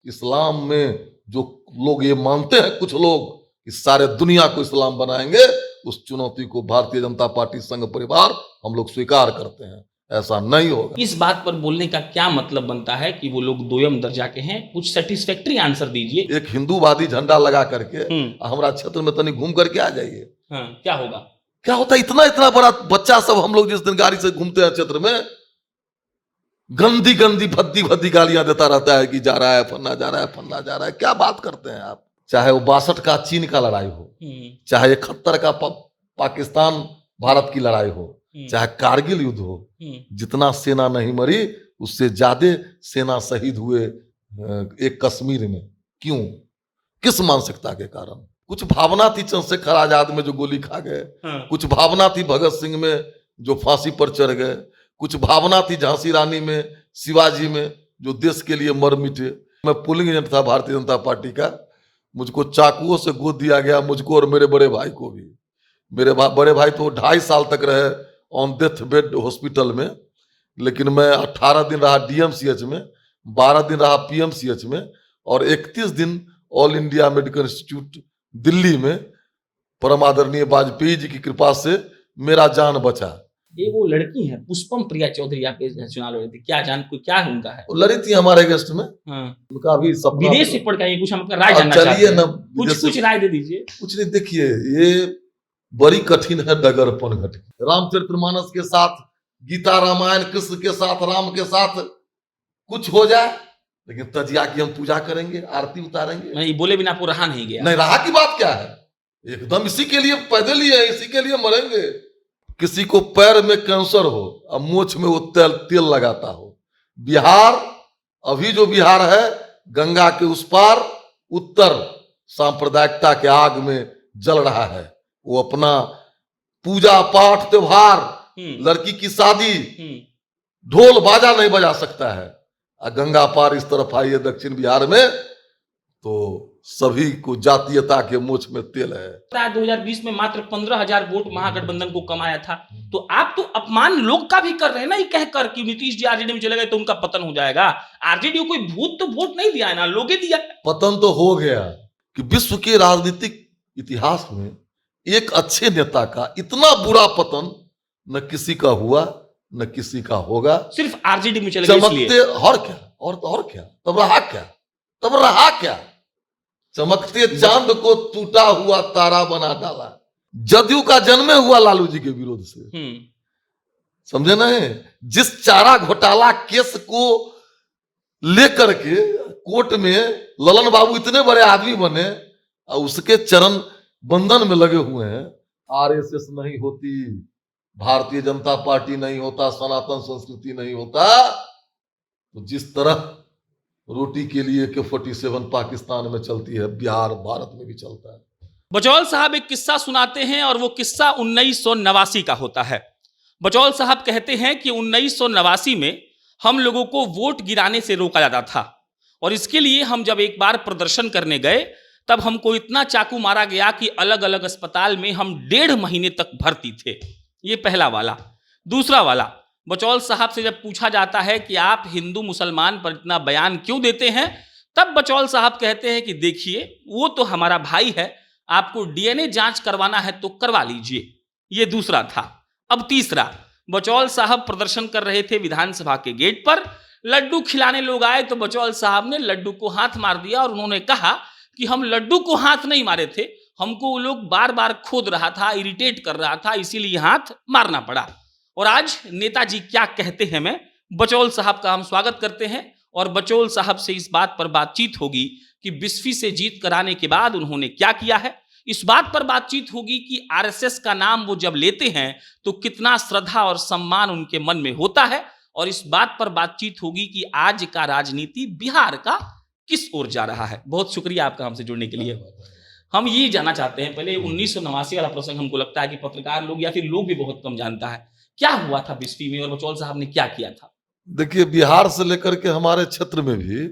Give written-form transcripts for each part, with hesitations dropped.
इस्लाम में जो लोग ये मानते हैं, कुछ लोग, कि सारे दुनिया को इस्लाम बनाएंगे, उस चुनौती को भारतीय जनता पार्टी संघ परिवार हम लोग स्वीकार करते हैं। ऐसा नहीं होगा। इस बात पर बोलने का क्या मतलब बनता है कि वो लोग दोयम दर्जा के हैं? कुछ सेटिस्फैक्टरी आंसर दीजिए। एक हिंदूवादी झंडा लगा करके हमारा क्षेत्र में तनी घूम करके आ जाइए। हाँ, क्या होगा? क्या होता है? इतना इतना बड़ा बच्चा सब हम लोग जिस दिन गाड़ी से घूमते हैं क्षेत्र में, गंदी गंदी भद्दी भद्दी गालियां देता रहता है कि जा रहा है फन्ना, जा रहा है फन्ना, जा रहा है। क्या बात करते हैं आप? चाहे वो 62 का चीन का लड़ाई हो, चाहे 71 का पाकिस्तान भारत की लड़ाई हो, चाहे कारगिल युद्ध हो, जितना सेना नहीं मरी उससे ज्यादा सेना शहीद हुए एक कश्मीर में। क्यों? किस मानसिकता के कारण? कुछ भावना थी चंद्रशेखर आजाद में जो गोली खा गए, कुछ भावना थी भगत सिंह में जो फांसी पर चढ़ गए, कुछ भावना थी झांसी रानी में, शिवाजी में जो देश के लिए मर मिटे। मैं पोलिंग एजेंट था भारतीय जनता पार्टी का, मुझको चाकुओं से गोद दिया गया, मुझको और मेरे बड़े भाई को भी। मेरे बड़े भाई तो 2.5 साल तक रहे ऑन डेथ बेड हॉस्पिटल में, लेकिन मैं 18 दिन रहा डीएमसीएच में, 12 दिन रहा पीएमसीएच में, और 31 दिन all India medical institute Delhi में। परम आदरणीय वाजपेयी जी की कृपा से मेरा जान बचा। ये वो लड़की है पुष्पम प्रिया चौधरी, आपके चुनाव लड़ रही थी, क्या जान कोई क्या है उनका है? वो लड़ी थी हमारे गेस्ट में। उनका भी सपना विदेश से पढ़ के कुछ हम राय जानना चाहते हैं। चलिए ना, कुछ राय दे दीजिए। कुछ नहीं, देखिए ये बड़ी कठिन है डगर पनघट की। रामचरितमानस के साथ, गीता रामायण, कृष्ण के साथ, राम के साथ कुछ हो जाए, लेकिन तजिया की हम पूजा करेंगे, आरती उतारेंगे। नहीं बोले बिना आपको रहा नहीं गया। नहीं रहा की बात क्या है? एकदम इसी के लिए पैदे लिए, इसी के लिए मरेंगे। किसी को पैर में कैंसर हो और मोछ में वो तेल लगाता हो। बिहार, अभी जो बिहार है, गंगा के उस पार उत्तर सांप्रदायिकता के आग में जल रहा है। वो अपना पूजा पाठ त्योहार, लड़की की शादी, ढोल बाजा नहीं बजा सकता है। गंगा पार इस तरफ आइए दक्षिण बिहार में तो सभी को जातीयता के मोछ में तेल है। 2020 में मात्र 15,000 वोट महागठबंधन को कमाया था। तो आप तो अपमान लोग का भी कर रहे हैं ना, ये कहकर कि नीतीश जी आरजेडी में चले गए तो उनका पतन हो जाएगा। आरजेडी को कोई भूत तो वोट नहीं दिया है ना, लोगे दिया। पतन तो हो गया कि विश्व के राजनीतिक इतिहास में एक अच्छे नेता का इतना बुरा पतन न किसी का हुआ न किसी का होगा। सिर्फ आरजेडी में चले गए इसलिए। और क्या? और क्या? तब रहा क्या? चमकते चांद को टूटा हुआ तारा बना डाला। जदयू का जन्मे हुआ लालू जी के विरोध से, समझे नहीं? जिस चारा घोटाला केस को लेकर के कोर्ट में ललन बाबू इतने बड़े आदमी बने और उसके चरण बंधन में लगे हुए हैं। आरएसएस नहीं होती, भारतीय जनता पार्टी नहीं होता, सनातन संस्कृति नहीं होता, तो जिस तरह रोटी के लिए AK-47 पाकिस्तान में चलती है, बिहार भारत में भी चलता है। बचौल साहब एक किस्सा सुनाते हैं और वो किस्सा 1989 का होता है। बचौल साहब कहते हैं कि 1989 में हम लोगों को वोट गिराने से रोका जाता था और इसके लिए हम जब एक बार प्रदर्शन करने गए तब हमको इतना चाकू मारा गया कि अलग अलग अस्पताल में हम 1.5 महीने तक भर्ती थे। ये पहला वाला। दूसरा वाला, बचौल साहब से जब पूछा जाता है कि आप हिंदू मुसलमान पर इतना बयान क्यों देते हैं, तब बचौल साहब कहते हैं कि देखिए वो तो हमारा भाई है, आपको डीएनए जांच करवाना है तो करवा लीजिए। ये दूसरा था। अब तीसरा, बचौल साहब प्रदर्शन कर रहे थे विधानसभा के गेट पर, लड्डू खिलाने लोग आए तो बचौल साहब ने लड्डू को हाथ मार दिया और उन्होंने कहा कि हम लड्डू को हाथ नहीं मारे थे, हमको वो लोग बार बार खोद रहा था, इरिटेट कर रहा था, इसीलिए हाथ मारना पड़ा। और आज नेताजी क्या कहते हैं में बचौल साहब का हम स्वागत करते हैं और बचौल साहब से इस बात पर बातचीत होगी कि बिस्फी से जीत कराने के बाद उन्होंने क्या किया है। इस बात पर बातचीत होगी कि आरएसएस का नाम वो जब लेते हैं तो कितना श्रद्धा और सम्मान उनके मन में होता है, और इस बात पर बातचीत होगी कि आज का राजनीति बिहार का किस ओर जा रहा है। बहुत शुक्रिया आपका हमसे जुड़ने के लिए। हम ये जानना चाहते हैं, पहले 1989 वाला प्रसंग हमको लगता है कि पत्रकार लोग या फिर लोग भी बहुत कम जानता है, क्या हुआ था बिस्फी में और बचौल साहब ने क्या किया था? देखिए, बिहार से लेकर के हमारे क्षेत्र में भी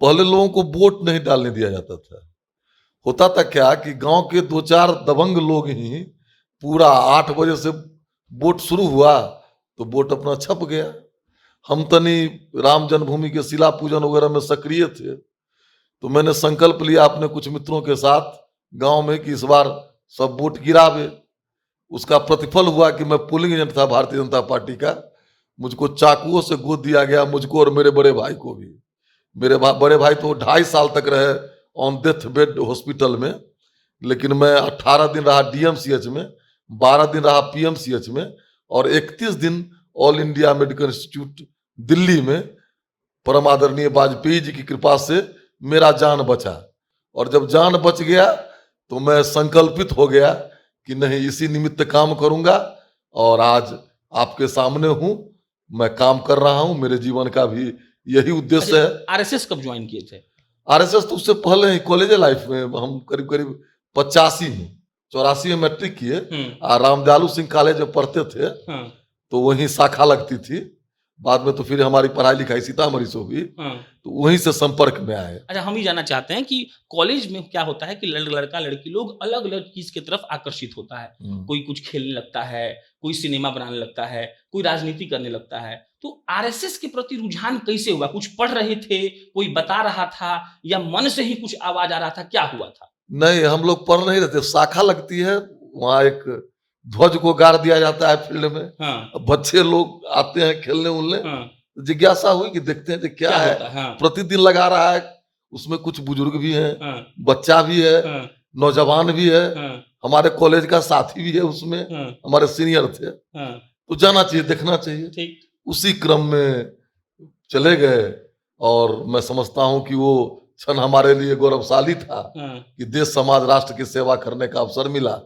पहले लोगों को वोट नहीं डालने दिया जाता था। होता था क्या कि गांव के 2-4 दबंग लोग ही पूरा 8 बजे से वोट शुरू हुआ तो वोट अपना छप गया। हम तनी राम जन्मभूमि के शिला पूजन वगैरह में सक्रिय थे, तो मैंने संकल्प लिया अपने कुछ मित्रों के साथ गांव में कि इस बार सब वोट गिरावे। उसका प्रतिफल हुआ कि मैं पोलिंग एजेंट था भारतीय जनता पार्टी का। मुझको चाकुओं से गोद दिया गया, मुझको और मेरे बड़े भाई को भी। मेरे बड़े भाई तो 2.5 साल तक रहे ऑन डेथ बेड हॉस्पिटल में, लेकिन मैं 18 दिन रहा डीएमसीएच में, 12 दिन रहा पीएमसीएच में, और 31 दिन all India medical institute Delhi में। परम आदरणीय वाजपेयी जी की कृपा से मेरा जान बचा, और जब जान बच गया तो मैं संकल्पित हो गया कि नहीं, इसी निमित्त काम करूंगा। और आज आपके सामने हूं, मैं काम कर रहा हूं। मेरे जीवन का भी यही उद्देश्य है। आरएसएस कब ज्वाइन किए थे? आरएसएस तो उससे पहले ही कॉलेज लाइफ में, हम करीब करीब 85 में, 84 में मैट्रिक किए। रामदयालु सिंह कॉलेज में पढ़ते थे, तो वहीं शाखा लगती थी। बाद में तो फिर हमारी पढ़ाई लिखाई सीतामढ़ी से हुई, तो वहीं से संपर्क में आए। अच्छा, हम ये जानना चाहते हैं कि कॉलेज में क्या होता है कि लड़का लड़की लोग अलग अलग चीज की तरफ आकर्षित होता है। कोई कुछ खेलने लगता है, कोई सिनेमा बनाने लगता है, कोई राजनीति करने लगता है। तो आरएसएस के प्रति रुझान कैसे हुआ? कुछ पढ़ रहे थे, कोई बता रहा था, या मन से ही कुछ आवाज आ रहा था? क्या हुआ था? नहीं, हम लोग पढ़ नहीं रहते। शाखा लगती है, वहाँ एक ध्वज को गाड़ दिया जाता है फील्ड में। बच्चे लोग आते हैं खेलने उलने। जिज्ञासा हुई कि देखते हैं कि क्या है। प्रतिदिन लगा रहा है, उसमें कुछ बुजुर्ग भी हैं, बच्चा भी है, नौजवान भी है, हमारे कॉलेज का साथी भी है उसमें, हमारे सीनियर थे। तो जाना चाहिए, देखना चाहिए। उसी क्रम में चले गए, और मैं समझता हूं कि वो क्षण हमारे लिए गौरवशाली था कि देश समाज राष्ट्र की सेवा करने का अवसर मिला,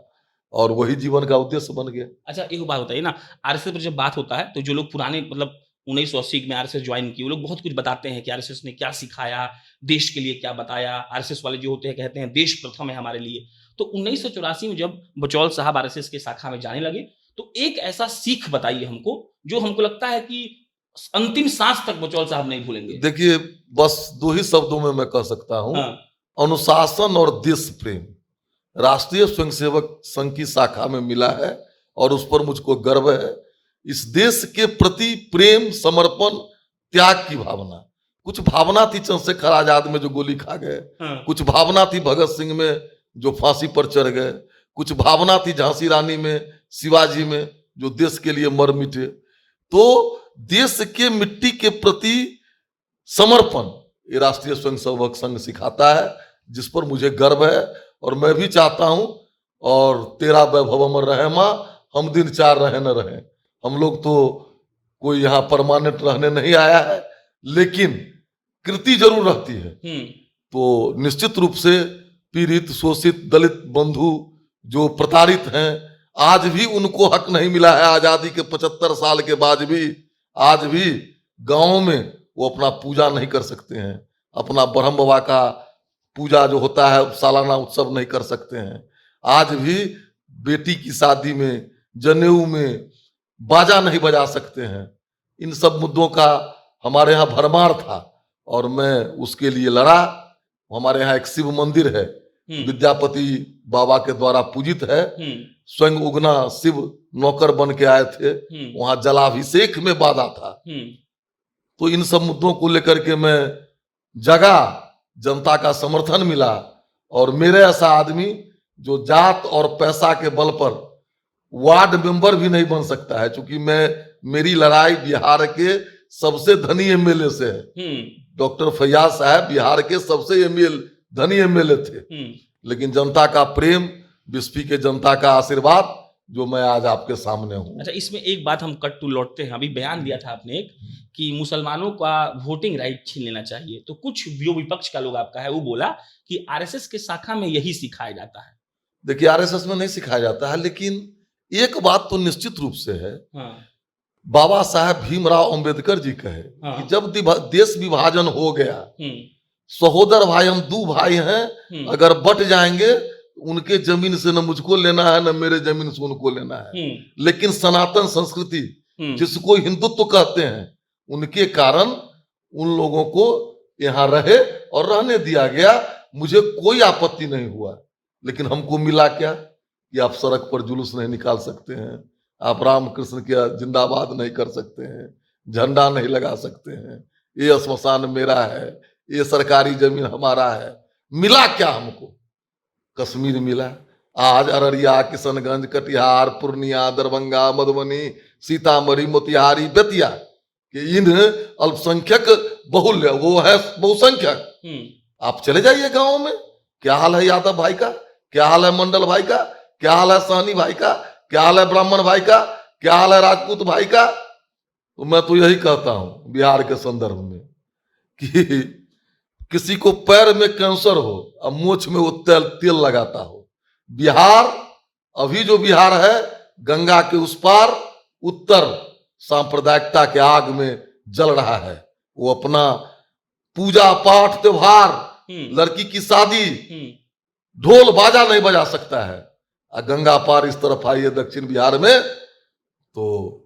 और वही जीवन का उद्देश्य बन गया। अच्छा, एक बात बताइए ना, आरएसएस पर जब बात होता है तो जो लोग पुराने मतलब 1980 में आरएसएस ज्वाइन किए, वो लोग बहुत कुछ बताते हैं कि आरएसएस ने क्या सिखाया, देश के लिए क्या बताया। आरएसएस वाले जो होते हैं कहते हैं देश प्रथम है हमारे लिए। तो 1984 में जब बचौल साहब आरएसएस के शाखा में जाने लगे, तो एक ऐसा सीख बताइए हमको जो हमको लगता है कि अंतिम सांस तक बचौल साहब नहीं भूलेंगे। देखिए, बस 2 ही शब्दों में मैं कह सकता हूं, अनुशासन और देश प्रेम। राष्ट्रीय स्वयंसेवक संघ की शाखा में मिला है, और उस पर मुझको गर्व है। इस देश के प्रति प्रेम, समर्पण, त्याग की भावना। कुछ भावना थी चंद्रशेखर आजाद में जो गोली खा गए, कुछ भावना थी भगत सिंह में जो फांसी पर चढ़ गए, कुछ भावना थी झांसी रानी में, शिवाजी में, जो देश के लिए मर मिटे। तो देश के मिट्टी के प्रति समर्पण ये राष्ट्रीय स्वयंसेवक संघ सिखाता है, जिस पर मुझे गर्व है। और मैं भी चाहता हूं, और तेरा वैभव अमर रहे मां, हम दिन 4 रहे न रहे। हम लोग तो कोई यहाँ परमानेंट रहने नहीं आया है, लेकिन कृति जरूर रहती है। तो निश्चित रूप से पीड़ित, शोषित, दलित बंधु जो प्रताड़ित हैं, आज भी उनको हक नहीं मिला है। आजादी के 75 साल के बाद भी आज भी गांवों में वो अपना पूजा नहीं कर सकते हैं, अपना ब्रह्म बाबा का पूजा जो होता है सालाना उत्सव नहीं कर सकते हैं। आज भी बेटी की शादी में, जनेऊ में बाजा नहीं बजा सकते हैं। इन सब मुद्दों का हमारे यहाँ भरमार था, और मैं उसके लिए लड़ा। हमारे यहाँ एक शिव मंदिर है, विद्यापति बाबा के द्वारा पूजित है। स्वयं उगना शिव नौकर बन के आए थे, वहां जलाभिषेक में बाधा था। तो इन सब मुद्दों को लेकर के मैं जगा, जनता का समर्थन मिला, और मेरे ऐसा आदमी जो जात और पैसा के बल पर वार्ड मेंबर भी नहीं बन सकता है, क्योंकि मेरी लड़ाई बिहार के सबसे धनी एमएलए से है। डॉक्टर फैयाज साहब बिहार के सबसे धनी एमएलए थे, लेकिन जनता का प्रेम, बिस्फी के जनता का आशीर्वाद, जो मैं आज आपके सामने हूं। अच्छा, इसमें एक बात हम कट टू लौटते हैं। अभी बयान दिया था आपने एक कि मुसलमानों का वोटिंग राइट छीन लेना चाहिए, तो कुछ जो विपक्ष का लोग आपका है वो बोला कि आरएसएस के शाखा में यही सिखाया जाता है। देखिए, आरएसएस में नहीं सिखाया जाता है, लेकिन एक बात तो निश्चित रूप से है। बाबा साहेब भीमराव अंबेडकर जी कहे कि जब देश विभाजन हो गया, सहोदर भाई हम 2 भाई हैं, अगर बट जाएंगे उनके जमीन से न मुझको लेना है, न मेरे जमीन से उनको लेना है। लेकिन सनातन संस्कृति, जिसको हिंदुत्व कहते हैं, उनके कारण उन लोगों को यहाँ रहे और रहने दिया गया। मुझे कोई आपत्ति नहीं हुआ, लेकिन हमको मिला क्या कि आप सड़क पर जुलूस नहीं निकाल सकते हैं, आप रामकृष्ण के जिंदाबाद नहीं कर सकते हैं, झंडा नहीं लगा सकते हैं, ये श्मशान मेरा है, ये सरकारी जमीन हमारा है। मिला क्या हमको? कश्मीर मिला। आज अररिया, किशनगंज, कटिहार, पूर्णिया, दरभंगा, मधुबनी, सीतामढ़ी, मोतिहारी, बेतिया कि इन अल्पसंख्यक बहुल्य, वो है बहुसंख्यक। आप चले जाइए गांव में, क्या हाल है यादव भाई का, क्या हाल है मंडल भाई का, क्या हाल है सहनी भाई का, क्या हाल है ब्राह्मण भाई का, क्या हाल है राजपूत भाई का। तो मैं तो यही कहता हूं बिहार के संदर्भ में कि किसी को पैर में कैंसर हो और मोछ में वो तेल लगाता हो। बिहार, अभी जो बिहार है, गंगा के उस पार उत्तर सांप्रदायिकता के आग में जल रहा है। वो अपना पूजा पाठ त्योहार, लड़की की शादी, ढोल बाजा नहीं बजा सकता है। और गंगा पार इस तरफ आइए दक्षिण बिहार में तो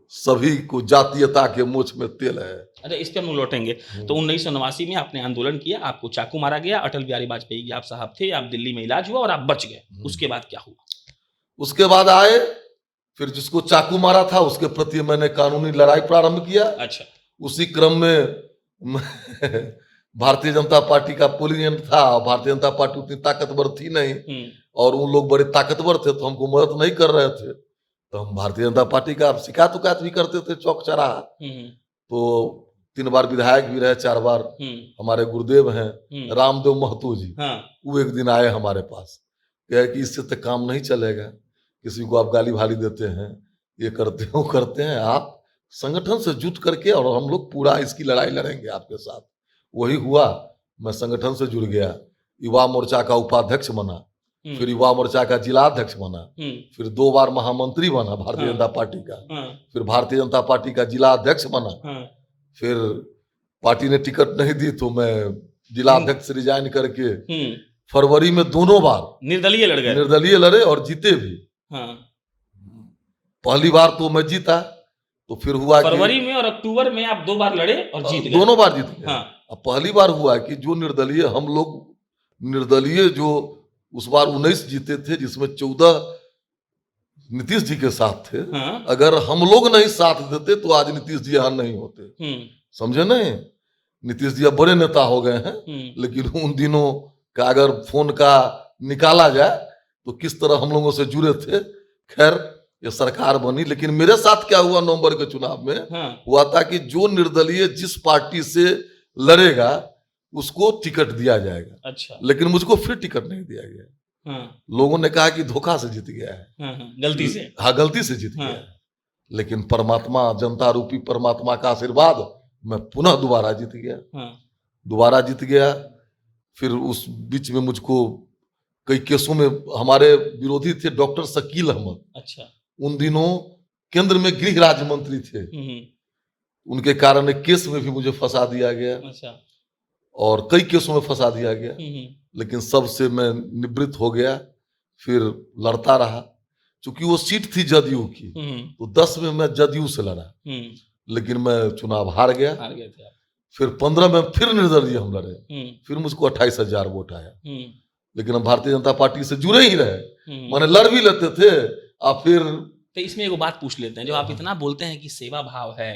सभी को जातीयता के मोछ में तेल है। अरे इस पे हम लौटेंगे। तो 1989 में आपने आंदोलन किया, आपको चाकू मारा गया, अटल बिहारी वाजपेयी आप साहब थे, आप दिल्ली में इलाज हुआ और आप बच गए। उसके बाद क्या हुआ? उसके बाद आए, फिर जिसको चाकू मारा था उसके प्रति मैंने कानूनी लड़ाई प्रारंभ किया। अच्छा। उसी क्रम में भारतीय जनता पार्टी का पोलिंग एजेंट था। भारतीय जनता पार्टी उतनी ताकतवर थी नहीं और उन लोग बड़े ताकतवर थे तो हमको मदद नहीं कर रहे थे। तो हम भारतीय जनता पार्टी का शिकायत उकायत भी करते थे चौक चौराहा। तो 3 बार विधायक भी रहे, 4 बार हमारे गुरुदेव हैं रामदेव महतो जी, वो एक दिन आए हमारे पास, कहे कि इससे तो काम नहीं चलेगा, किसी को आप गाली भाली देते हैं, ये करते हैं, वो करते हैं, आप संगठन से जुट करके और हम लोग पूरा इसकी लड़ाई लड़ेंगे आपके साथ। वही हुआ, मैं संगठन से जुड़ गया, युवा मोर्चा का उपाध्यक्ष बना, फिर युवा मोर्चा का जिलाध्यक्ष बना, फिर 2 बार महामंत्री बना भारतीय जनता पार्टी का, फिर भारतीय जनता पार्टी का जिलाध्यक्ष बना। फिर पार्टी ने टिकट नहीं दी तो मैं जिलाध्यक्ष से रिजाइन करके फरवरी में दोनों बार निर्दलीय लड़ गए। निर्दलीय लड़े और जीते भी। पहली बार तो मैं जीता, तो फिर हुआ फरवरी में और अक्टूबर में आप 2 बार लड़े और जीत गए। दोनों बार जीत गए। अब पहली बार हुआ कि जो निर्दलीय, हम लोग निर्दलीय जो उस बार 19 जीते थे, जिसमें 14 नीतीश जी के साथ थे। अगर हम लोग नहीं साथ देते तो आज नीतीश जी यहाँ नहीं होते। समझे नहीं? नीतीश जी अब बड़े नेता हो गए हैं, लेकिन उन दिनों का अगर फोन का निकाला जाए तो किस तरह हम लोगों से जुड़े थे। खैर ये सरकार बनी, लेकिन मेरे साथ क्या हुआ नवंबर के चुनाव में, हुआ था कि जो निर्दलीय जिस पार्टी से लड़ेगा उसको टिकट दिया जाएगा। अच्छा। लेकिन मुझको फिर टिकट नहीं दिया गया। लोगों ने कहा कि धोखा से जीत गया है। गलती से। हाँ, गलती से जीत गया है। लेकिन परमात्मा, जनता रूपी परमात्मा का आशीर्वाद, मैं पुनः दोबारा जीत गया। दोबारा जीत गया। फिर उस बीच में मुझको कई केसों में, हमारे विरोधी थे डॉक्टर शकील अहमद। अच्छा। उन दिनों केंद्र में गृह राज्य मंत्री थे। उनके कारण एक केस में भी मुझे फंसा दिया गया। अच्छा। और कई केसों में फंसा दिया गया, लेकिन सबसे मैं निवृत्त हो गया। फिर लड़ता रहा, क्योंकि वो सीट थी जदयू की, तो 10 में मैं जदयू से लड़ा, लेकिन मैं चुनाव हार गया। थे। फिर 15 में फिर निर्दलीय हम लड़े, फिर मुझको 28,000 वोट आया। लेकिन हम भारतीय जनता पार्टी से जुड़े ही रहे, माने लड़ भी लेते थे। और फिर तो इसमें एक बात पूछ लेते हैं, जो आप इतना बोलते हैं कि सेवा भाव है,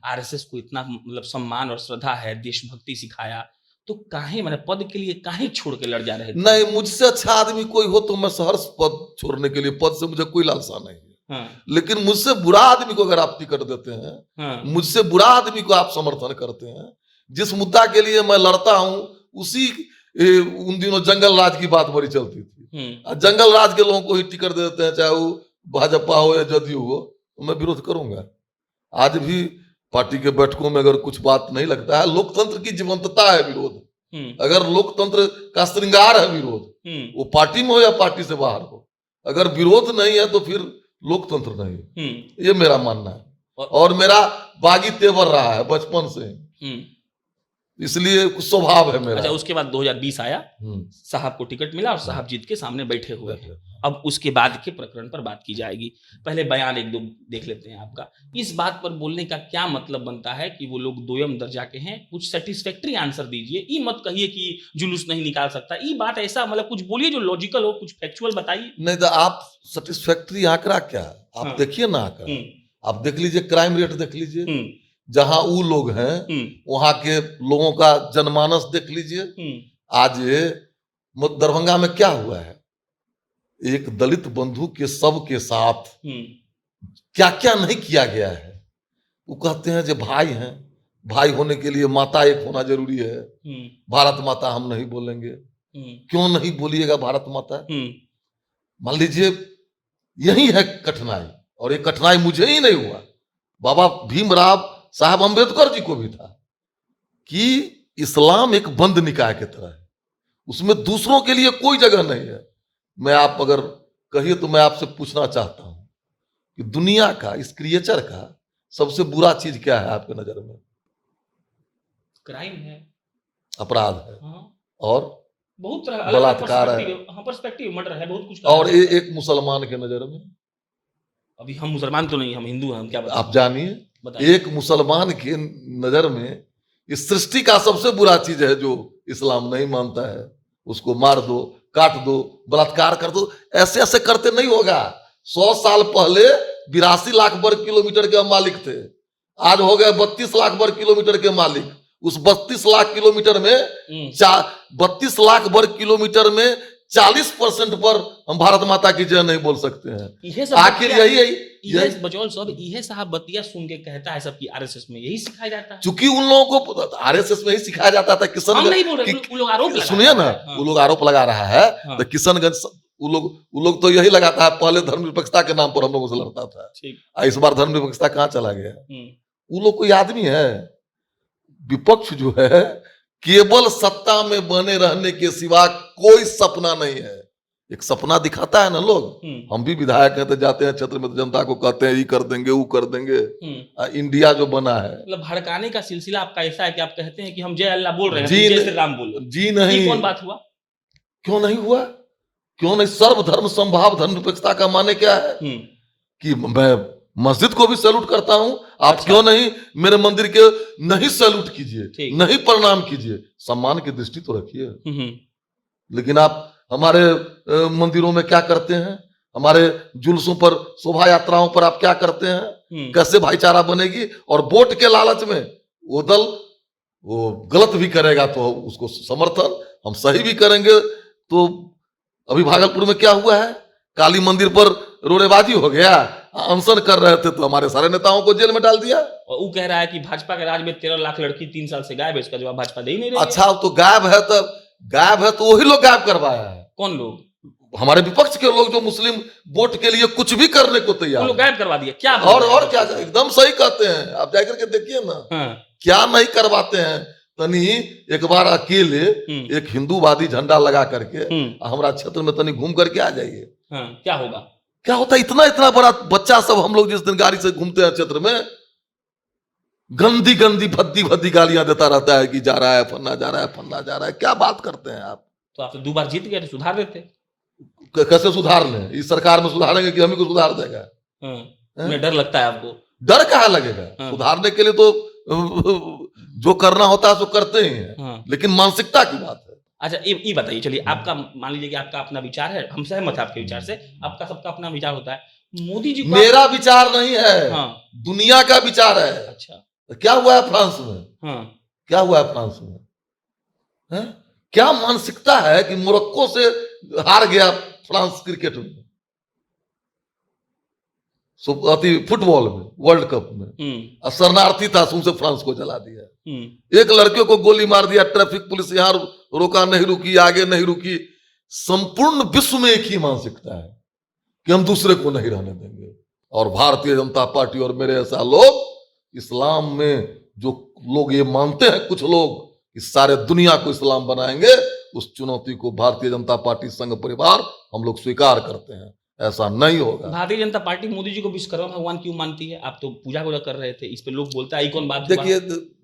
आरएसएस को इतना मतलब सम्मान और श्रद्धा है, देशभक्ति सिखाया, तो काहे मैंने पद के लिए काहे छोड़ के लड़ जा रहे थे? नहीं, मुझसे अच्छा आदमी कोई हो तो मैं सहर्ष पद छोड़ने के लिए, पद से मुझे कोई लालसा नहीं है। लेकिन मुझसे बुरा आदमी को अगर आप टिकट देते हैं, मुझसे बुरा आदमी को आप समर्थन करते हैं, जिस मुद्दा के लिए मैं लड़ता हूं उसी उन दिनों जंगल राज की बात बड़ी चलती थी। जंगल राज के लोगों को ही टिकट दे देते हैं, चाहे वो भाजपा हो या जदयू हो, तो मैं विरोध करूंगा। आज भी पार्टी के बैठकों में अगर कुछ बात नहीं लगता है, लोकतंत्र की जीवंतता है विरोध। अगर लोकतंत्र का श्रृंगार है विरोध, वो पार्टी में हो या पार्टी से बाहर हो, अगर विरोध नहीं है तो फिर लोकतंत्र नहीं। ये मेरा मानना है और मेरा बागी तेवर रहा है बचपन से, इसलिए कुछ स्वभाव है मेरा। अच्छा, उसके बाद 2020 आया, साहब को टिकट मिला और साहब जीत के सामने बैठे हुए हैं। अब उसके बाद के प्रकरण पर बात की जाएगी। पहले बयान 1-2 देख लेते हैं आपका। इस बात पर बोलने का क्या मतलब बनता है कि वो लोग 2ym दर्जा के हैं? कुछ सेटिस्फैक्ट्री आंसर दीजिए। ये मत कहिए कि जुलूस नहीं निकाल सकता। ये बात ऐसा मतलब कुछ बोलिए जो लॉजिकल हो, कुछ फैक्चुअल बताइए। नहीं तो आप सेटिस्फैक्ट्री आंकड़ा क्या, आप देखिए ना आंकड़ा। आप देख लीजिए, क्राइम रेट देख लीजिए, जहां वो लोग हैं वहां के लोगों का जनमानस देख लीजिए। आज ये दरभंगा में क्या हुआ है, एक दलित बंधु के शव के साथ क्या क्या नहीं किया गया है। वो कहते हैं जो भाई हैं, भाई होने के लिए माता एक होना जरूरी है। भारत माता हम नहीं बोलेंगे। क्यों नहीं बोलिएगा भारत माता? मान लीजिए यही है कठिनाई, और ये कठिनाई मुझे ही नहीं हुआ, बाबा भीमराव साहब अंबेडकर जी को भी था कि इस्लाम एक बंद निकाय की तरह है, उसमें दूसरों के लिए कोई जगह नहीं है। मैं आप अगर कहिए तो मैं आपसे पूछना चाहता हूं कि दुनिया का, इस क्रिएचर का सबसे बुरा चीज क्या है आपके नजर में? क्राइम है, अपराध है। हाँ। और बहुत तरह बलात्कार है, हाँ, पर्सपेक्टिव मर्डर है, बहुत कुछ। और एक मुसलमान के नजर में, अभी हम मुसलमान तो नहीं, हम हिंदू हैं, हम क्या बताएं? आप जानिए एक मुसलमान के नजर में इस सृष्टि का सबसे बुरा चीज है जो इस्लाम नहीं मानता है, उसको मार दो, काट दो, बलात्कार कर दो। ऐसे ऐसे करते नहीं होगा। 100 साल पहले 82 लाख वर्ग किलोमीटर के मालिक थे, आज हो गए 32 लाख वर्ग किलोमीटर के मालिक। उस 32 लाख किलोमीटर में 32 लाख वर्ग किलोमीटर में 40% पर हम भारत माता की जय नहीं बोल सकते हैं। आखिर यही बचौल साहब यही साहब बतिया सुन के कहता है सबकी आरएसएस में यही सिखाया जाता है। चूंकि उन लोगों को आरएसएस में ही सिखाया जाता था। किशनगंज, सुनिए ना, वो लोग आरोप लगा रहा है। तो किशनगंज वो लोग तो यही लगाता है, पहले धर्मनिरपेक्षता के नाम पर हम लोगों से लड़ता था, इस बार धर्मनिरपेक्षता कहाँ चला गया? वो लोग कोई आदमी है? विपक्ष जो है केवल सत्ता में बने रहने के सिवा कोई सपना नहीं है। एक सपना दिखाता है ना लोग। हम भी विधायक हैं तो जाते हैं क्षेत्र में, तो जनता को कहते हैं ये कर देंगे वो कर देंगे। इंडिया जो बना है, मतलब भड़काने का सिलसिला आपका ऐसा है कि आप कहते हैं कि हम जय अल्लाह बोल रहे हैं, जय श्री राम बोल रहे हैं। जी नहीं, कौन बात हुआ? क्यों नहीं हुआ? क्यों नहीं? सर्वधर्म संभाव धर्मनिरपेक्षता का माने क्या है कि मैं मस्जिद को भी सैल्यूट करता हूं। आप अच्छा। क्यों नहीं मेरे मंदिर के नहीं सैल्यूट कीजिए, नहीं प्रणाम कीजिए, सम्मान की दृष्टि तो रखिए। लेकिन आप हमारे मंदिरों में क्या करते हैं? हमारे जुलूसों पर, शोभा यात्राओं पर आप क्या करते हैं? कैसे भाईचारा बनेगी? और वोट के लालच में वो दल वो गलत भी करेगा तो उसको समर्थन, हम सही भी करेंगे। तो अभी भागलपुर में क्या हुआ है? काली मंदिर पर रोड़ेबाजी हो गया, अनशन कर रहे थे तो हमारे सारे नेताओं को जेल में डाल दिया। और वो कह रहा है कि भाजपा के राज में 13 लाख लड़की 3 साल से गायब है, इसका जवाब भाजपा दे ही नहीं रही। अच्छा, तो गायब है तो वही लोग गायब करवाया है। कौन लोग? हमारे विपक्ष के लोग जो मुस्लिम वोट के लिए कुछ भी करने को तैयार, लोग गायब करवा दिया। क्या और क्या? एकदम सही कहते हैं, आप जाकर के देखिए ना। क्या नहीं करवाते हैं? तनी एक बार अकेले एक हिंदूवादी झंडा लगा करके हमारा क्षेत्र में तनी घूम करके आ जाइए। क्या होगा? क्या होता है? इतना बड़ा बच्चा सब हम लोग जिस दिन गाड़ी से घूमते हैं क्षेत्र में, गंदी गंदी भद्दी गालियां देता रहता है कि जा रहा है फन्ना, जा रहा है फन्ना, जा रहा है। क्या बात करते हैं आप? तो आप 2 बार जीत गए तो सुधार देते। कैसे सुधार लें? इस सरकार में सुधारेंगे कि हम ही को सुधार देगा? मुझे डर लगता है। आपको डर कहाँ लगेगा? सुधारने के लिए तो जो करना होता है सो करते ही हैं, लेकिन मानसिकता की बात है। अच्छा, ये बताइए, चलिए आपका मान लीजिए कि आपका अपना विचार है, हम सहमत है आपके विचार से, आपका सबका अपना विचार होता है। मोदी जी मेरा विचार नहीं है, दुनिया का विचार है। अच्छा, क्या हुआ है फ्रांस में? क्या हुआ है फ्रांस में? क्या मानसिकता है कि मोरक्को से हार गया फ्रांस क्रिकेट में, फुटबॉल में, वर्ल्ड कप में, शरणार्थी था, उनसे फ्रांस को जला दिया। एक लड़के को गोली मार दिया, ट्रैफिक पुलिस यहां रोका नहीं रुकी, आगे नहीं रुकी। संपूर्ण विश्व में एक ही मानसिकता है कि हम दूसरे को नहीं रहने देंगे। और भारतीय जनता पार्टी और मेरे ऐसा लोग, इस्लाम में जो लोग ये मानते हैं, कुछ लोग इस सारे दुनिया को इस्लाम बनाएंगे, उस चुनौती को भारतीय जनता पार्टी संघ परिवार हम लोग स्वीकार करते हैं। ऐसा नहीं होगा। भारतीय जनता पार्टी मोदी जी को विश्वकर्मा भगवान क्यों मानती है? आप तो पूजा को कर रहे थे, इस पे लोग बोलते हैं कौन बात?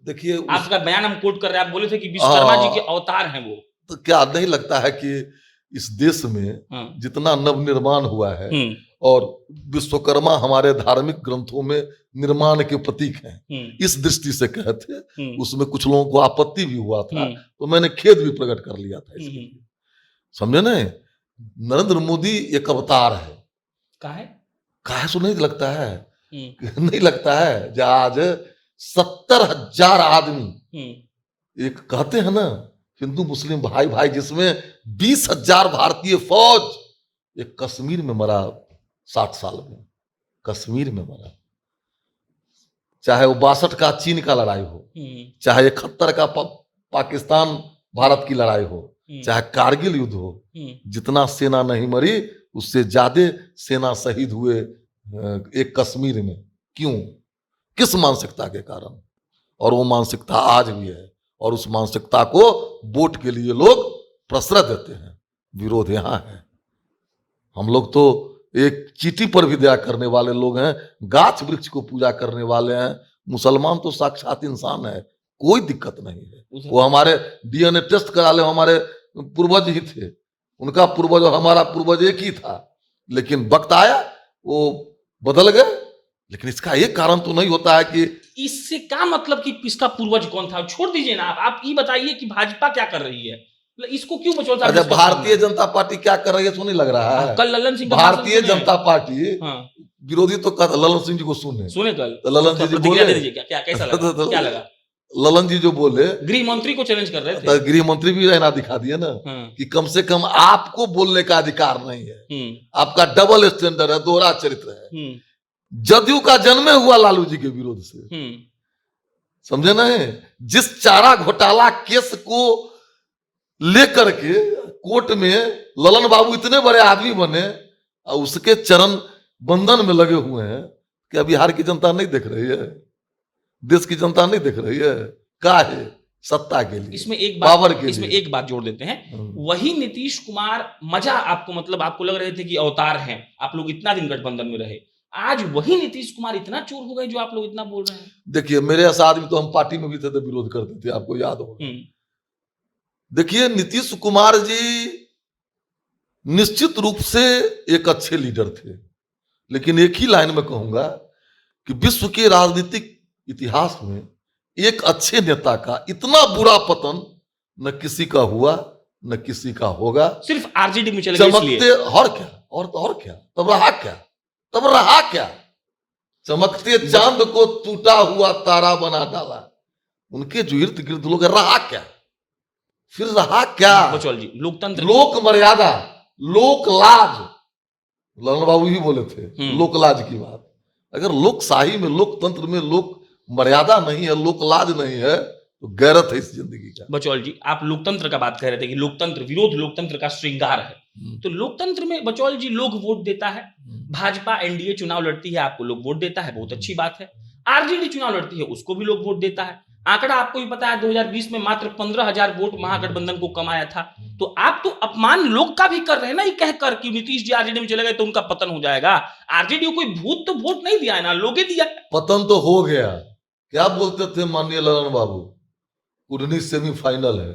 देखिए आपका बयान हम कोट कर रहे हैं, आप बोले थे कि विश्वकर्मा जी के अवतार हैं वो। तो क्या नहीं लगता है कि इस देश में जितना नवनिर्माण हुआ है, और विश्वकर्मा हमारे धार्मिक ग्रंथों में निर्माण के प्रतीक हैं, इस दृष्टि से कहते, उसमें कुछ लोगों को आपत्ति भी हुआ था, तो मैंने खेद भी प्रकट कर लिया था इसके लिए। समझे ना? नरेंद्र मोदी एक अवतार है। काहे सो नहीं लगता है? नहीं लगता है? आज 70,000 आदमी, हम्म, एक कहते हैं ना हिंदू मुस्लिम भाई भाई, जिसमें 20,000 भारतीय फौज, एक कश्मीर में मरा 60 साल में, कश्मीर में मरा। चाहे वो 62 का चीन का लड़ाई हो, चाहे 71 का पाकिस्तान भारत की लड़ाई हो, चाहे कारगिल युद्ध हो, जितना सेना नहीं मरी उससे ज्यादा सेना शहीद हुए एक कश्मीर में। क्यों? किस मानसिकता के कारण? और वो मानसिकता आज भी है, और उस मानसिकता को वोट के लिए लोग प्रश्रय देते हैं। विरोध यहाँ है। हम लोग तो एक चीटी पर भी दया करने वाले लोग हैं, गाछ वृक्ष को पूजा करने वाले हैं। मुसलमान तो साक्षात इंसान है, कोई दिक्कत नहीं है। वो हमारे डीएनए टेस्ट करा ले, हमारे पूर्वज ही थे, उनका पूर्वज और हमारा पूर्वज एक ही था। लेकिन वक्त आया वो बदल गए। लेकिन इसका एक कारण तो नहीं होता है कि इससे क्या मतलब कि इसका पूर्वज कौन था? छोड़ दीजिए ना, आप ये बताइए कि भाजपा क्या कर रही है, इसको क्यों बचौल साहब? अच्छा, भारतीय जनता पार्टी क्या कर रही है तो नहीं लग रहा है? कल ललन सिंह भारतीय जनता पार्टी विरोधी तो ललन सिंह जी को सुने कल तो ललन जी प्रतिक्रिया दे दीजिए, क्या कैसा लगा? क्या लगा? ललन जी जो बोले, गृह मंत्री को चैलेंज कर रहे थे। गृह मंत्री भी रहना दिखा दिए ना कि कम से कम आपको बोलने का अधिकार नहीं है, आपका डबल स्टैंडर्ड है, दोहरा चरित्र है। जदयू का जन्मे हुआ लालू जी के विरोध से, समझे नहीं? जिस चारा घोटाला केस को लेकर के कोर्ट में ललन बाबू इतने बड़े आदमी बने और उसके चरण बंधन में लगे हुए हैं कि बिहार की जनता नहीं देख रही है, देश की जनता नहीं देख रही है। क्या है? सत्ता के लिए, इसमें एक पावर बात, के इसमें लिए। एक बात जोड़ देते हैं। वही नीतीश कुमार मजा आपको, मतलब आपको लग रहे थे कि अवतार हैं, आप लोग इतना दिन गठबंधन में रहे, आज वही नीतीश कुमार इतना चोर हो गए जो आप लोग इतना बोल रहे हैं। देखिए, मेरे साथ भी तो हम पार्टी में भी थे तो विरोध करते थे, आपको याद होगा। देखिए, नीतीश कुमार जी निश्चित रूप से एक अच्छे लीडर थे, लेकिन एक ही लाइन में कहूंगा कि विश्व के राजनीतिक इतिहास में एक अच्छे नेता का इतना बुरा पतन न किसी का हुआ न किसी का होगा। सिर्फ आरजेडी में चले गए इसलिए। चमकते और क्या, और क्या, तब रहा क्या, तब रहा क्या? चमकते चांद को टूटा हुआ तारा बना डाला, उनके जो इर्द गिर्द लोग, रहा क्या? फिर रहा क्या? बचौल जी, लोकतंत्र, लोक मर्यादा, लोक लाज, ललन बाबू ही बोले थे लोक लाज की बात। अगर लोकशाही में, लोकतंत्र में लोक मर्यादा नहीं है, लोक लाज नहीं है, तो गैरत है इस जिंदगी का। बचौल जी, आप लोकतंत्र का बात कर रहे थे कि लोकतंत्र, विरोध लोकतंत्र का श्रृंगार है। तो लोकतंत्र में बचौल जी लोग वोट देता है, भाजपा एनडीए चुनाव लड़ती है, आपको लोग वोट देता है, बहुत अच्छी बात है। आरजेडी चुनाव लड़ती है, उसको भी लोग वोट देता है। आंकड़ा आपको भी पता है, 2020 में मात्र 15,000 वोट महागठबंधन को कमाया था। तो आप तो अपमान लोग का भी कर रहे हैं ना, ये कहकर कि नीतीश जी आरजेडी में चले गए तो उनका पतन हो जाएगा। आरजेडी को कोई भूत तो वोट नहीं दिया है ना, लोगे दिया। पतन तो हो गया। क्या बोलते थे माननीय ललन बाबू, कुर्नी सेमीफाइनल है,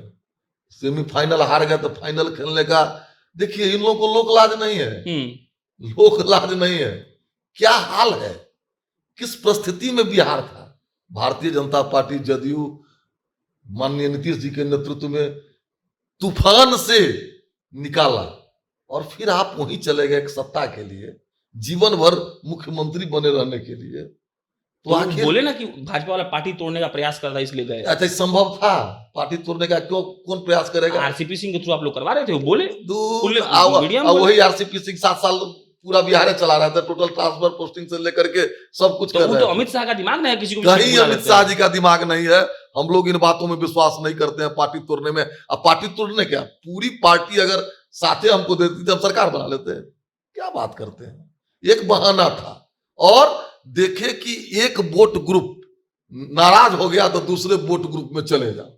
सेमीफाइनल हार गया तो फाइनल खेलने का। देखिए, इन लोगों को लोक लाज नहीं है, लोक लाज नहीं है। क्या हाल है, किस परिस्थिति में बिहार था। भारतीय जनता पार्टी, जदयू, माननीय नीतीश जी के नेतृत्व में तूफान से निकाला, और फिर आप वहीं चले गए एक सत्ता के लिए, जीवन भर मुख्यमंत्री बने रहने के लिए। तो आखिर बोले ना कि भाजपा वाला पार्टी तोड़ने का प्रयास कर रहा है, इसलिए गए। अच्छा, संभव था पार्टी तोड़ने का? क्यों, कौन प्रयास करेगा? आरसीपी सिंह के थ्रू आप लोग करवा रहे थे, वो बोले। वही आरसीपी सिंह 7 साल पूरा बिहार चला रहा था, टोटल ट्रांसफर पोस्टिंग से लेकर के सब कुछ कर रहा है। तो अमित शाह का दिमाग नहीं है, किसी को कहीं अमित शाह जी का दिमाग नहीं है। हम लोग इन बातों में विश्वास नहीं करते हैं, पार्टी तोड़ने में। अब पार्टी तोड़ने क्या, पूरी पार्टी अगर साथे हमको देती थी, हम सरकार बना लेते हैं। क्या बात करते हैं, एक बहाना था। और देखे कि एक वोट ग्रुप नाराज हो गया तो दूसरे वोट ग्रुप में चले जाओ।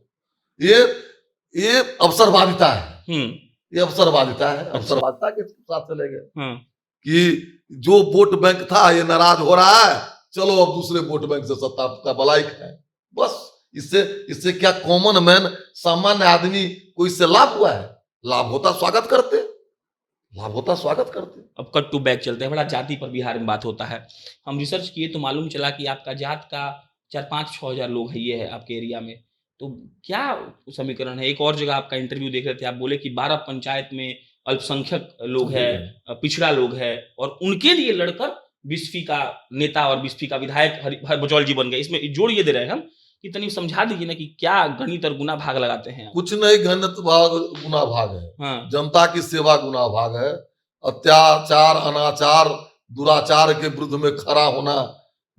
ये अवसरवादिता है, ये अवसरवादिता है। अवसरवादिता के साथ चले गए कि जो वोट बैंक था ये नाराज हो रहा है, चलो अब दूसरे वोट बैंक से सत्ता का भलाई है। बस इससे क्या कॉमन मैन, सामान्य आदमी को इससे लाभ हुआ है? लाभ होता स्वागत करते, लाभ होता स्वागत करते। अब कट टू बैक चलते हैं, बड़ा जाति पर बिहार में बात होता है। हम रिसर्च किए तो मालूम चला कि आपका जात का 4-5-6 हजार लोग है, ये है आपके एरिया में। तो क्या समीकरण है? एक और जगह आपका इंटरव्यू देख रहे थे, आप बोले कि 12 पंचायत में अल्पसंख्यक लोग है, पिछड़ा लोग है, और उनके लिए लड़कर बिस्फी का नेता और बिस्फी का विधायक बचौल जी बन गए, इसमें जोड़ ये दे रहे हैं हम कि तनी समझा दीजिए ना कि क्या गणित और गुना भाग लगाते हैं आप? कुछ नहीं, गणित भाग गुना भाग है, हाँ, जनता की सेवा गुना भाग है। अत्याचार, अनाचार, दुराचार के विरुद्ध में खड़ा होना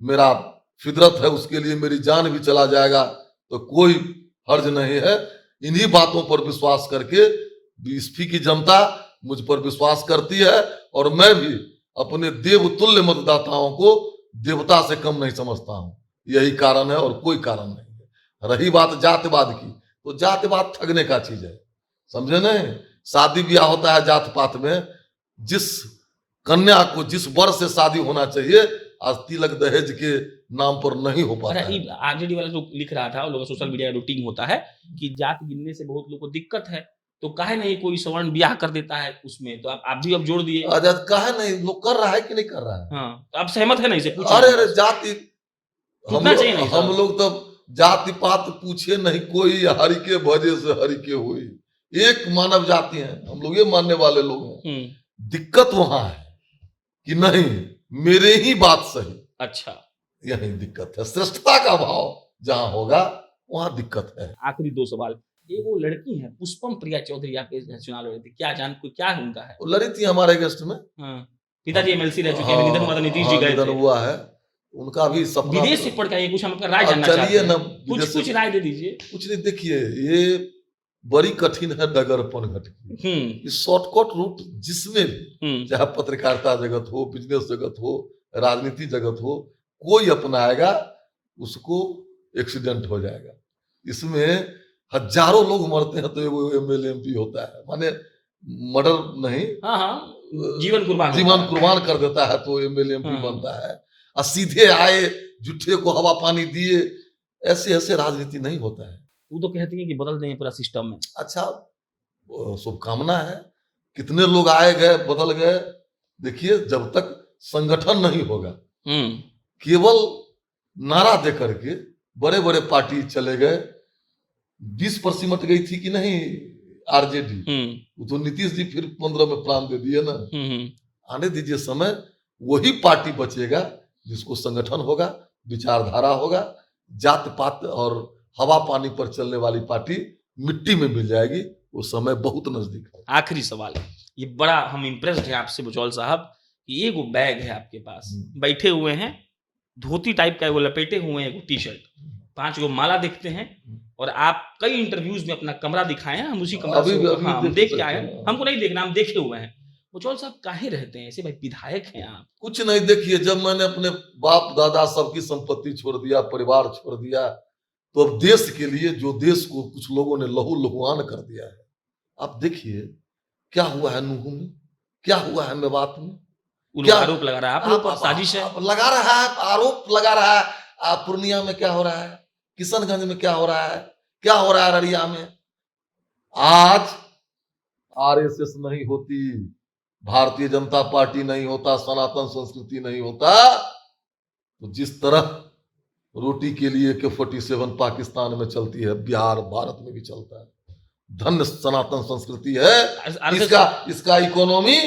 मेरा फितरत है, उसके लिए मेरी जान भी चला जाएगा तो कोई हर्ज नहीं है। इन्हीं बातों पर विश्वास करके बीएसपी की जनता मुझ पर विश्वास करती है और मैं भी अपने देवतुल्य मतदाताओं को देवता से कम नहीं समझता हूं। यही कारण है और कोई कारण नहीं है। रही बात जातिवाद की, तो जातिवाद ठगने का चीज है, समझे नहीं। शादी ब्याह होता है जात पात में, जिस कन्या को जिस वर से शादी होना चाहिए आज तिलक दहेज के नाम पर नहीं हो पाता है। आरजेडी वाला जो लिख रहा था, लोग सोशल मीडिया रूटिंग होता है कि जात गिनने से बहुत लोगों को दिक्कत है, तो काहे नहीं कोई सवर्ण ब्याह कर देता है उसमें, तो आप भी अब जोड़ दिए। आजाद काहे नहीं, लोग कर रहा है कि नहीं कर रहा है? हाँ, तो आप सहमत है नहीं से पूछ? अरे अरे जाति चाहिए हम लोग तो जाति पात पूछे नहीं कोई, हरि के भजे से हरि के हुई, एक मानव जाति है हम लोग, ये मानने वाले लोग हैं। दिक्कत वहां है कि नहीं मेरे ही बात सही, अच्छा यही दिक्कत है। श्रेष्ठता का भाव जहां होगा वहां दिक्कत है। आखिरी दो सवाल, एक वो लड़की है पुष्पम प्रिया चौधरी, आपके चुनाव लड़े थे, क्या उनका है? वो लड़ी थी हमारे गेस्ट में। हाँ, पिताजी एमएलसी रह चुके हैं, निधन हुआ था, नीतीश जी गए थे। हुआ है उनका भी सपना। विदेश से पढ़ के आइए, कुछ हम आपका राय जानना चाहते हैं। ना कुछ राय दे दीजिए। कुछ नहीं, देखिए ये बड़ी कठिन है डगर पनघट की। इस शॉर्टकट रूट जिसमें भी, चाहे पत्रकारिता जगत हो, बिजनेस जगत हो, राजनीति जगत हो, कोई अपनाएगा उसको एक्सीडेंट हो जाएगा। इसमें हजारों लोग मरते हैं तो एगो एमएलए एमपी होता है, माने मर्डर नहीं, जीवन कुर्बान कर देता है तो एमएलए एमपी बनता है। और सीधे आए झूठे को हवा पानी दिए, ऐसे ऐसे राजनीति नहीं होता है। वो तो कहती है कि बदल देंगे पूरा सिस्टम में। अच्छा, शुभकामना है, कितने लोग आए गए बदल गए। देखिए जब तक संगठन नहीं होगा, केवल नारा दे करके बड़े बड़े पार्टी चले गए। 20 पर सिमट गई थी कि नहीं आरजेडी, वो तो नीतीश जी फिर 15 में प्राण दे दिए ना। आने दीजिए समय, वही पार्टी बचेगा जिसको संगठन होगा, विचारधारा होगा। जात पात और हवा पानी पर चलने वाली पार्टी मिट्टी में मिल जाएगी, वो समय बहुत नजदीक है। आखिरी सवाल, ये बड़ा हम इम्प्रेस्ड हैं आपसे बचौल साहब कि एक बैग है आपके पास, बैठे हुए हैं, धोती टाइप का वो लपेटे हुए हैं, टी शर्ट, 5 गो माला देखते हैं, और आप कई इंटरव्यूज में अपना कमरा दिखाए हैं, हम उसी कमरा से हम देख के आए हैं। हमको नहीं देखना, हम देखे हुए हैं। बचौल साहब काहे रहते हैं ऐसे? भाई विधायक हैं आप। कुछ नहीं, देखिए जब मैंने अपने बाप दादा सबकी संपत्ति छोड़ दिया, परिवार छोड़ दिया, तो अब देश के लिए, जो देश को कुछ लोगों ने लहू लुहान कर दिया है, आप देखिए क्या हुआ है नूह में, क्या हुआ है मेवात में, क्या आरोप लगा रहा है आप लोग पर, साजिश है लगा रहा है, आरोप लगा रहा है। पूर्णिया में क्या हो रहा है, किशनगंज में क्या हो रहा है, क्या हो रहा है अररिया में। आज आरएसएस नहीं होती, भारतीय जनता पार्टी नहीं होता, सनातन संस्कृति नहीं होता, तो जिस तरह रोटी के लिए AK-47 पाकिस्तान में चलती है, बिहार भारत में भी चलता है। धन्य सनातन संस्कृति है। इसका इकोनॉमी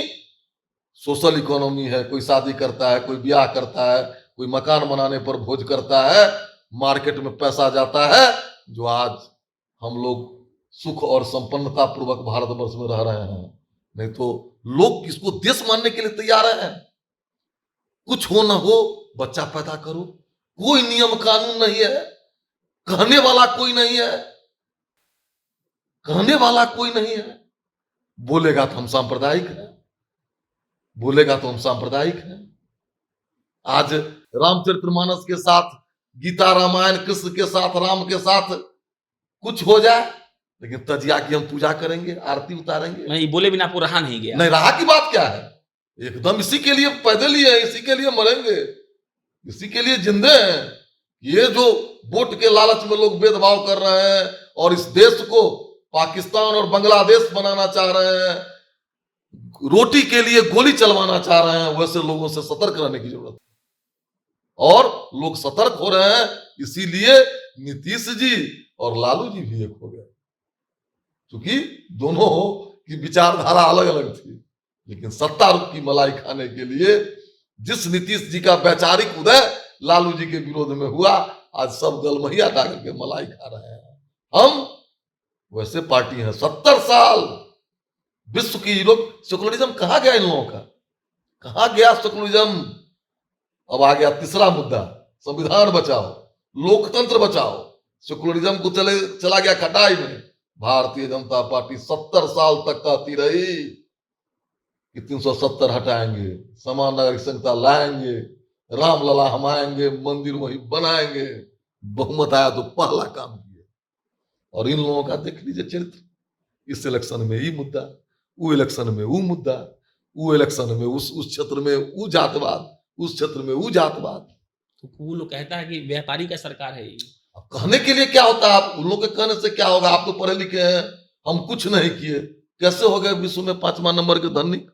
सोशल इकोनॉमी है। कोई शादी करता है, कोई ब्याह करता है, कोई मकान बनाने पर भोज करता है, मार्केट में पैसा जाता है, जो आज हम लोग सुख और संपन्नता पूर्वक भारतवर्ष में रह रहे हैं। नहीं तो लोग किसको देश मानने के लिए तैयार हैं। कुछ हो न हो बच्चा पैदा करो, कोई नियम कानून नहीं है, कहने वाला कोई नहीं है, कहने वाला कोई नहीं है। बोलेगा तो हम सांप्रदायिक हैं, बोलेगा तो हम सांप्रदायिक हैं। आज रामचरितमानस के साथ, गीता रामायण, कृष्ण के साथ, राम के साथ कुछ हो जाए, लेकिन तजिया की हम पूजा करेंगे, आरती उतारेंगे। नहीं बोले बिना आपको रहा नहीं गया। नहीं रहा की बात क्या है, एकदम इसी के लिए पैदल ही है, इसी के लिए मरेंगे, इसी के लिए जिंदे हैं। ये जो वोट के लालच में लोग भेदभाव कर रहे हैं और इस देश को पाकिस्तान और बांग्लादेश बनाना चाह रहे हैं, रोटी के लिए गोली चलवाना चाह रहे हैं, वैसे लोगों से सतर्क रहने की जरूरत है। और लोग सतर्क हो रहे हैं, इसीलिए नीतीश जी और लालू जी भी एक हो गए, क्योंकि दोनों की विचारधारा अलग अलग थी, लेकिन सत्ता रूप की मलाई खाने के लिए जिस नीतीश जी का वैचारिक उदय लालू जी के विरोध में हुआ, आज सब गलमहिया डाल के मलाई खा रहे हैं। हम वैसे पार्टी हैं, 70 साल विश्व की लोग, सेकुलरिज्म कहां गया इन लोगों का, कहां गया सेकुलरिज्म? अब आ गया तीसरा मुद्दा, संविधान बचाओ, लोकतंत्र बचाओ। सेकुलरिज्म को चला गया खटाई में। भारतीय जनता पार्टी 70 साल तक कहती रही कि 370 हटाएंगे, समान नागरिक संहिता लाएंगे, रामलला हम आएंगे, मंदिर वही बनाएंगे। बहुमत आया तो पहला काम किए। और इन लोगों का देख लीजिए चरित्र, इस इलेक्शन में ये मुद्दा, वो इलेक्शन में वो मुद्दा, वो इलेक्शन में उस क्षेत्र में वो जातवाद, उस क्षेत्र में वो जातवाद। तो वो लोग कहता है कि व्यापारी का सरकार है ये। अब कहने के लिए क्या होता है? आप उन लोगों के कहने से क्या होगा? आप तो पढ़े लिखे हैं, हम कुछ नहीं किए। कैसे हो गए विश्व में 5वां नंबर के धनिक?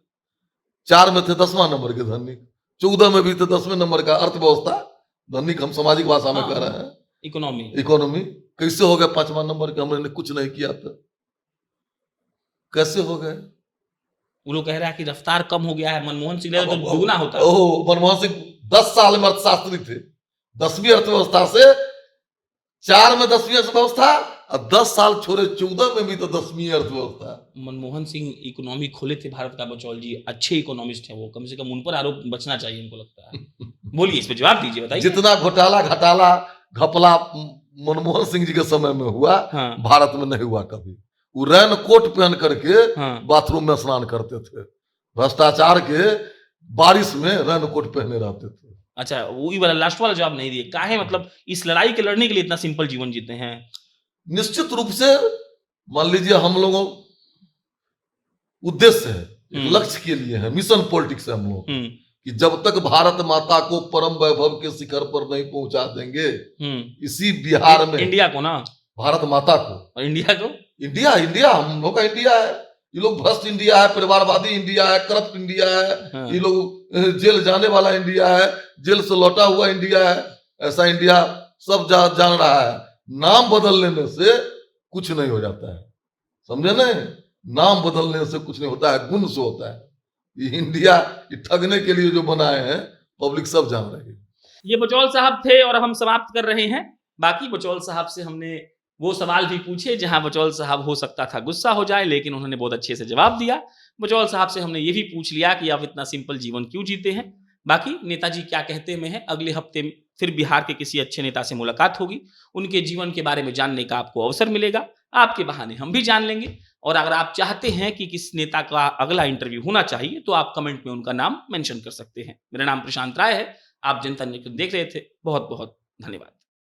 4 में थे 10वां नंबर के धनिक, 14 में भी थे 10वें नंबर का अर्थव्यवस्था धनिक, हम सामाजिक भाषा में कह रहे हैं, इकोनॉमी। कैसे हो गए 5वां नंबर के? हमने कुछ नहीं किया था, कैसे हो गए? वो लोग कह रहा है कि रफ्तार कम हो गया है, मनमोहन सिंह तो दुगना होता है। ओह, मनमोहन सिंह 10 साल में अर्थशास्त्री थे, 10वीं अर्थव्यवस्था से 4 में 10वीं अर्थव्यवस्था, और 10 साल छोड़े 14 में भी तो 10वीं अर्थव्यवस्था। मनमोहन सिंह इकोनॉमी खोले थे भारत का, बचौल जी अच्छे इकोनॉमिस्ट हैं वो, कम से कम उन पर आरोप बचना चाहिए इनको लगता है। बोलिए, इस पर जवाब दीजिए, बताइए। जितना घोटाला घटाला घपला मनमोहन सिंह जी के समय में हुआ, हाँ। भारत में नहीं हुआ कभी। वो रैन कोट पहन करके बाथरूम में स्नान करते थे, भ्रष्टाचार के बारिश में रैन कोट पहने रहते थे। अच्छा, वही वाला लास्ट वाला जवाब नहीं दिए, काहे मतलब इस लड़ाई के लड़ने के लिए इतना सिंपल जीवन जीते हैं? निश्चित रूप से मान लीजिए हम लोगों उद्देश्य है, एक लक्ष्य के लिए है, मिशन पॉलिटिक्स है हम लोग कि जब तक भारत माता को परम वैभव के शिखर पर नहीं पहुंचा देंगे, इसी बिहार में इंडिया को ना, भारत माता को, और इंडिया को, इंडिया हम लोग का इंडिया है। ये लोग भ्रष्ट इंडिया है, परिवारवादी इंडिया है, करप्ट इंडिया है। ये लोग जेल जाने वाला इंडिया है, जेल से लौटा हुआ इंडिया है। ऐसा इंडिया सब जान रहा है। नाम बदल लेने से कुछ नहीं हो जाता है, समझे नहीं? नाम बदलने से कुछ नहीं होता है, गुण से होता है। ये इंडिया ये ठगने के लिए जो बनाए हैं, पब्लिक सब जान रही है। ये बचौल साहब थे और हम समाप्त कर रहे हैं। बाकी बचौल साहब से हमने वो सवाल भी पूछे जहां बचौल साहब हो सकता था गुस्सा हो जाए, लेकिन उन्होंने बहुत अच्छे से जवाब दिया। बचौल साहब से हमने ये भी पूछ लिया कि आप इतना सिंपल जीवन क्यों जीते हैं। बाकी नेताजी क्या कहते में है, अगले हफ्ते फिर बिहार के किसी अच्छे नेता से मुलाकात होगी, उनके जीवन के बारे में जानने का आपको अवसर मिलेगा। आपके बहाने हम भी जान लेंगे। और अगर आप चाहते हैं कि किस नेता का अगला इंटरव्यू होना चाहिए, तो आप कमेंट में उनका नाम मेंशन कर सकते हैं। मेरा नाम प्रशांत राय है, आप जनता न्यूज़ देख रहे थे। बहुत बहुत धन्यवाद।